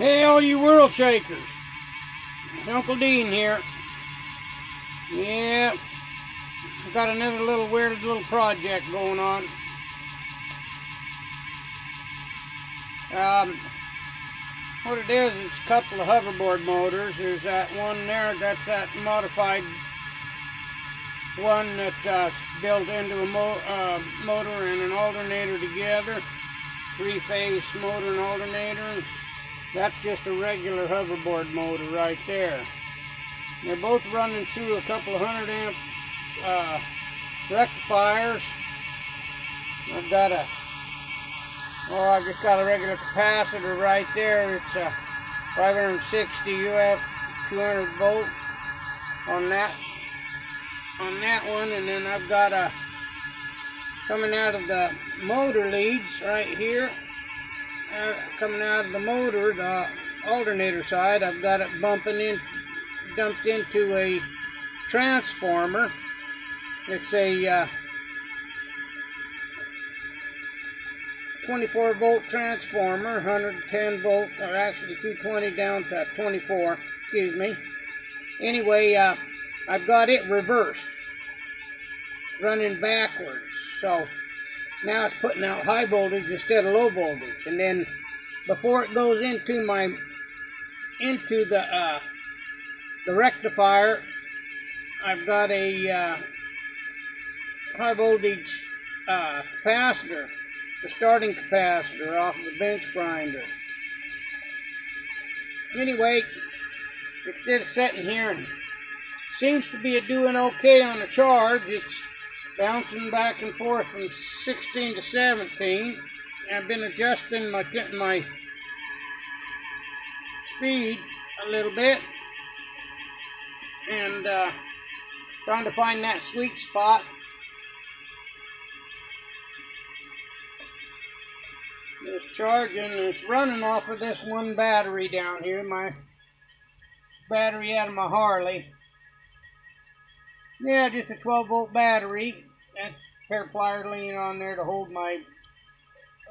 Hey, all you world shakers. Uncle Dean here. Yeah, I've got another weird little project going on. What it is a couple of hoverboard motors. There's that one there, that's that modified one that's built into a motor and an alternator together. Three-phase motor and alternator. And that's just a regular hoverboard motor right there. They're both running through a couple of 100 amp rectifiers. I've got I just got a regular capacitor right there. It's 560 UF 200 volt on that one, and then I've got coming out of the motor leads right here. Coming out of the motor, the alternator side, I've got it dumped into a transformer. It's a 24 volt transformer, 110 volt, or actually 220 down to 24, excuse me. Anyway, I've got it reversed, running backwards. So now it's putting out high voltage instead of low voltage. And then before it goes into the rectifier, I've got a high voltage capacitor, the starting capacitor off of the bench grinder. Anyway, instead of sitting here, and seems to be doing okay on the charge. It's bouncing back and forth from 16 to 17. I've been adjusting my speed a little bit and trying to find that sweet spot. It's charging, and it's running off of this one battery down here, my battery out of my Harley. Yeah, just a 12 volt battery. That's a pair of pliers leaning on there to hold my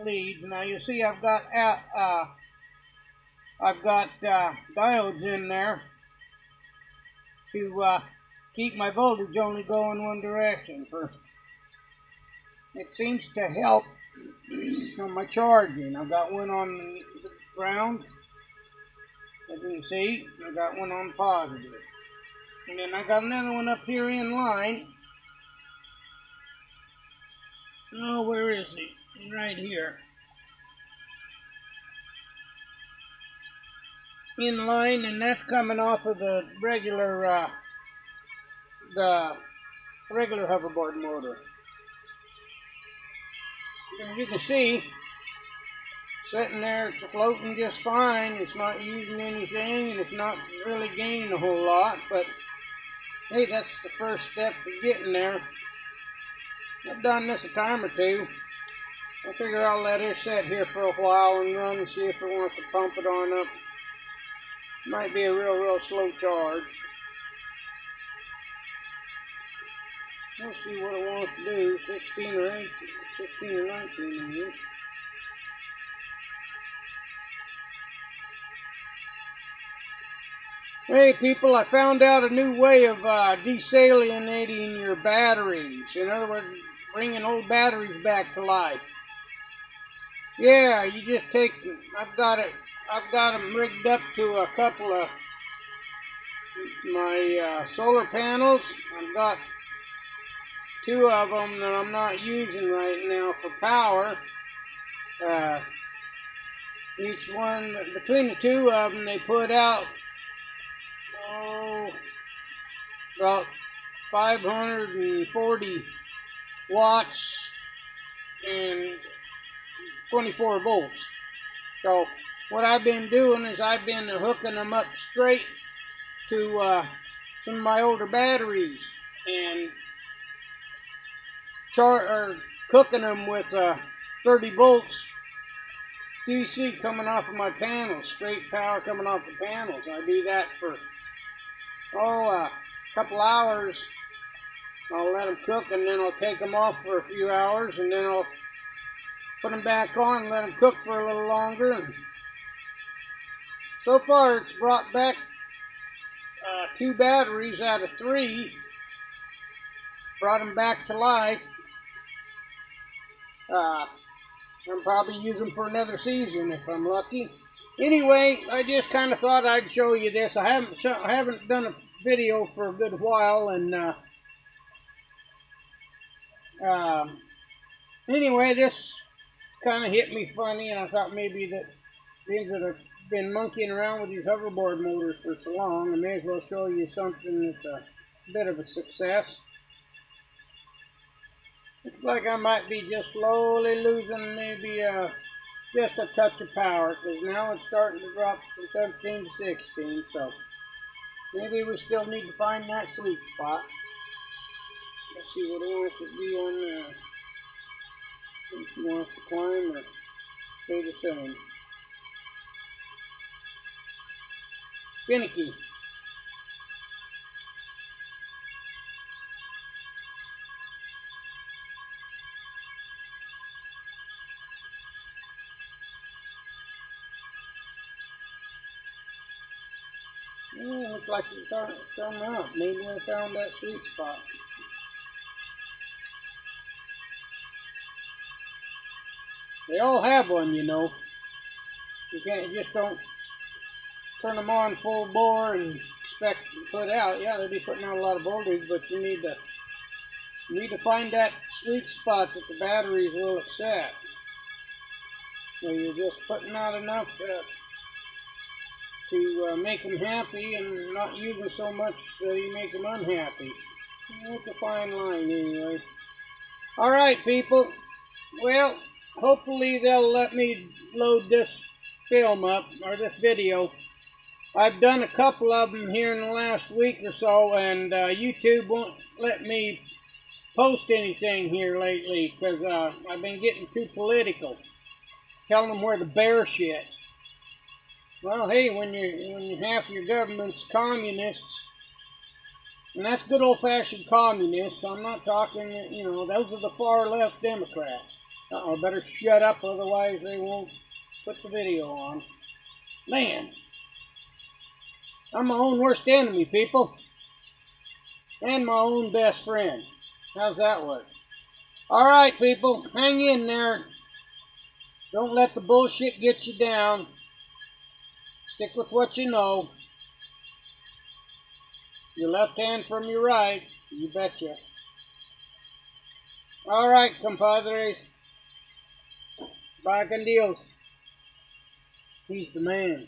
leads. Now you see I've got diodes in there to keep my voltage only going one direction. It seems to help on my charging. I've got one on the ground, as you can see. I've got one on positive. And then I got another one up here in line. Oh, where is he? Right here. In line, and that's coming off of the regular hoverboard motor. As you can see, sitting there, it's floating just fine. It's not using anything, and it's not really gaining a whole lot, but hey, that's the first step to getting there. I've done this a time or two. I figure I'll let it sit here for a while and run and see if it wants to pump it on up. Might be a real slow charge. Let's see what it wants to do. 16 or 18, 16 or 19 maybe. Hey people, I found out a new way of desalinating your batteries. In other words, bringing old batteries back to life. Yeah, you just take, I've got them rigged up to a couple of my solar panels. I've got two of them that I'm not using right now for power. Each one, between the two of them, they put out about 540 watts and 24 volts. So what I've been doing is I've been hooking them up straight to some of my older batteries and cooking them with 30 volts DC coming off of my panels, straight power coming off the panels. I do that for a couple hours. I'll let them cook, and then I'll take them off for a few hours, and then I'll put them back on and let them cook for a little longer. So far it's brought back 2 batteries out of 3. Brought them back to life. I'll probably use them for another season if I'm lucky. Anyway, I just kind of thought I'd show you this. I haven't done a video for a good while, and anyway, this kind of hit me funny, and I thought maybe that these that have been monkeying around with these hoverboard motors for so long, I may as well show you something that's a bit of a success. Looks like I might be just slowly losing maybe just a touch of power, because now it's starting to drop from 17 to 16, so maybe we still need to find that sweet spot. Let's see what he wants to be on there. If he wants to climb or stay the same. Finicky. Looks like it's starting out. Maybe I found that sweet spot. They all have one, you know. You just don't turn them on full bore and expect to put out. Yeah, they'll be putting out a lot of voltage, but you need to find that sweet spot that the batteries will accept. So you're just putting out enough to make them happy and not using so much that you make them unhappy. It's a fine line anyway. Alright people, well, hopefully they'll let me load this film up, or this video. I've done a couple of them here in the last week or so, and YouTube won't let me post anything here lately because I've been getting too political, telling them where the bear shit. Well, hey, when half your government's communists, and that's good old-fashioned communists, I'm not talking, you know, those are the far-left Democrats. Uh-oh, better shut up, otherwise they won't put the video on. Man, I'm my own worst enemy, people. And my own best friend. How's that work? Alright, people, hang in there. Don't let the bullshit get you down. Stick with what you know. Your left hand from your right. You betcha. Alright, compadres. Bye con Dios. He's the man.